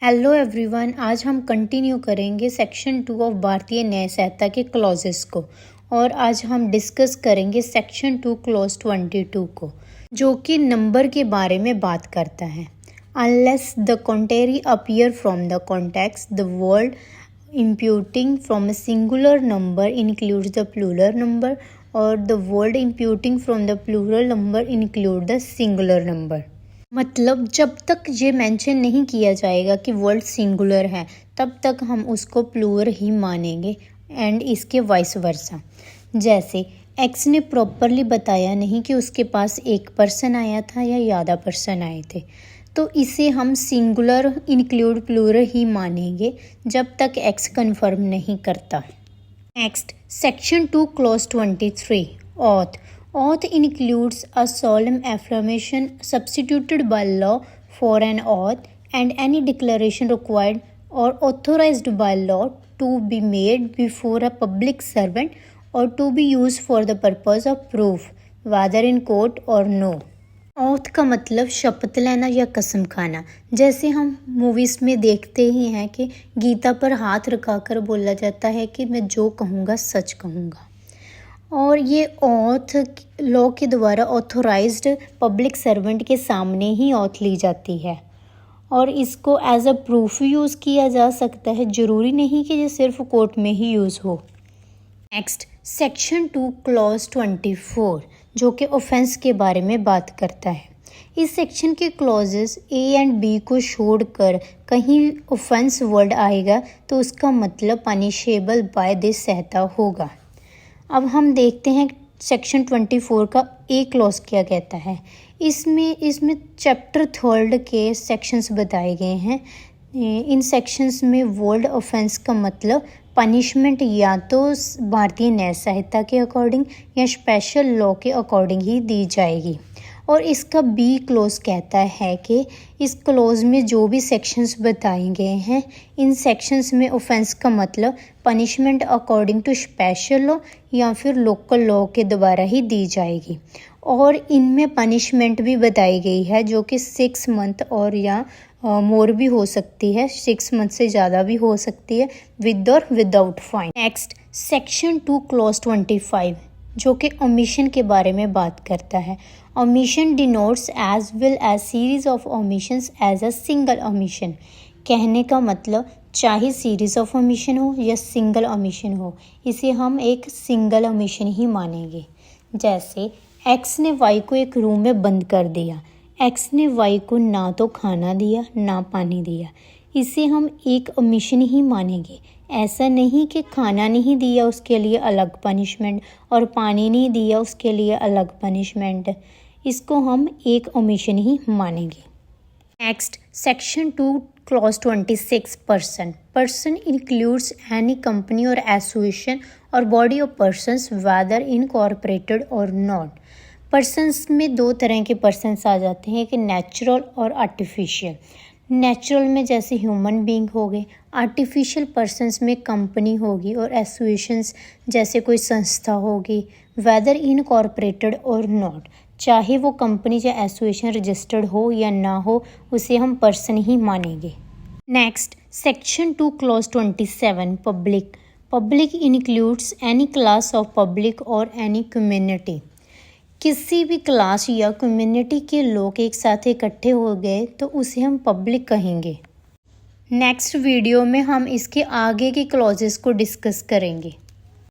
Hello everyone, आज हम continue करेंगे सेक्शन 2 ऑफ भारतीय न्याय संहिता के क्लॉजेस को। और आज हम डिस्कस करेंगे सेक्शन 2 क्लॉज 22 को, जो कि नंबर के बारे में बात करता है। Unless the contrary appear from the context, the word imputing from a singular number includes the plural number, or the word imputing from the plural number include the singular number। मतलब जब तक ये मेंशन नहीं किया जाएगा कि word singular है, तब तक हम उसको प्लूरल ही मानेंगे, एंड इसके वाइस वर्सा। जैसे एक्स ने प्रॉपरली बताया नहीं कि उसके पास एक पर्सन आया था या ज़्यादा पर्सन आए थे, तो इसे हम सिंगुलर इंक्लूड प्लूरल ही मानेंगे जब तक एक्स कन्फर्म नहीं करता। Next, section 2 clause 23 auth. Oath includes a solemn affirmation substituted by law for an oath, and any declaration required or authorized by law to be made before a public servant or to be used for the purpose of proof, whether in court or no। Oath का मतलब शपथ लेना या कसम खाना। जैसे हम movies में देखते ही हैं कि गीता पर हाथ रखाकर बोला जाता है कि मैं जो कहूँगा सच कहूँगा। और ये ओथ लॉ के द्वारा ऑथोराइज्ड पब्लिक सर्वेंट के सामने ही ओथ ली जाती है, और इसको एज अ प्रूफ यूज़ किया जा सकता है। ज़रूरी नहीं कि ये सिर्फ कोर्ट में ही यूज़ हो। नेक्स्ट, सेक्शन 2 क्लॉज 24, जो कि ऑफेंस के बारे में बात करता है। इस सेक्शन के क्लॉजेस ए एंड बी को छोड़कर कहीं ऑफेंस वर्ड आएगा तो उसका मतलब पनिशेबल बाय दिस संहिता होगा। अब हम देखते हैं सेक्शन 24 का ए क्लॉज क्या कहता है। इसमें चैप्टर 3 के सेक्शंस बताए गए हैं। इन सेक्शंस में वर्ड ऑफेंस का मतलब पनिशमेंट या तो भारतीय न्याय संहिता के अकॉर्डिंग या स्पेशल लॉ के अकॉर्डिंग ही दी जाएगी। और इसका बी क्लॉज कहता है कि इस क्लॉज में जो भी सेक्शंस बताए गए हैं, इन सेक्शंस में ऑफेंस का मतलब punishment according to special law या फिर लोकल लॉ के द्वारा ही दी जाएगी। और इनमें पनिशमेंट भी बताई गई है, जो कि 6 मंथ और या मोर भी हो सकती है, 6 मंथ से ज़्यादा भी हो सकती है, विद और without fine. Next, section 2 clause 25, जो कि ओमिशन के बारे में बात करता है। Omission denotes as well as series of omissions as a single omission. कहने का मतलब चाहे सीरीज ऑफ ओमिशन हो या सिंगल ओमिशन हो, इसे हम एक सिंगल ओमिशन ही मानेंगे। जैसे एक्स ने वाई को एक रूम में बंद कर दिया। एक्स ने वाई को ना तो खाना दिया ना पानी दिया, इसे हम एक ओमिशन ही मानेंगे। ऐसा नहीं कि खाना नहीं दिया उसके लिए अलग पनिशमेंट और पानी नहीं दिया उसके लिए अलग पनिशमेंट, इसको हम एक ओमिशन ही मानेंगे। Next, section 2 clause 26 person includes any company और एसोसिएशन और body of persons weather incorporated और नॉट। पर्सन्स में 2 तरह के पर्सन्स आ जाते हैं, कि नेचुरल और आर्टिफिशियल। नेचुरल में जैसे ह्यूमन बीइंग हो गए, आर्टिफिशियल पर्सन्स में कंपनी होगी और एसोसिएशंस जैसे कोई संस्था होगी, वेदर इनकॉर्पोरेटेड और नॉट। चाहे वो कंपनी या एसोसिएशन रजिस्टर्ड हो या ना हो, उसे हम पर्सन ही मानेंगे। Next, section 2 clause 27 public includes any class of public और एनी कम्युनिटी। किसी भी क्लास या कम्युनिटी के लोग एक साथ इकट्ठे हो गए तो उसे हम पब्लिक कहेंगे। नेक्स्ट वीडियो में हम इसके आगे के क्लॉजेस को डिस्कस करेंगे।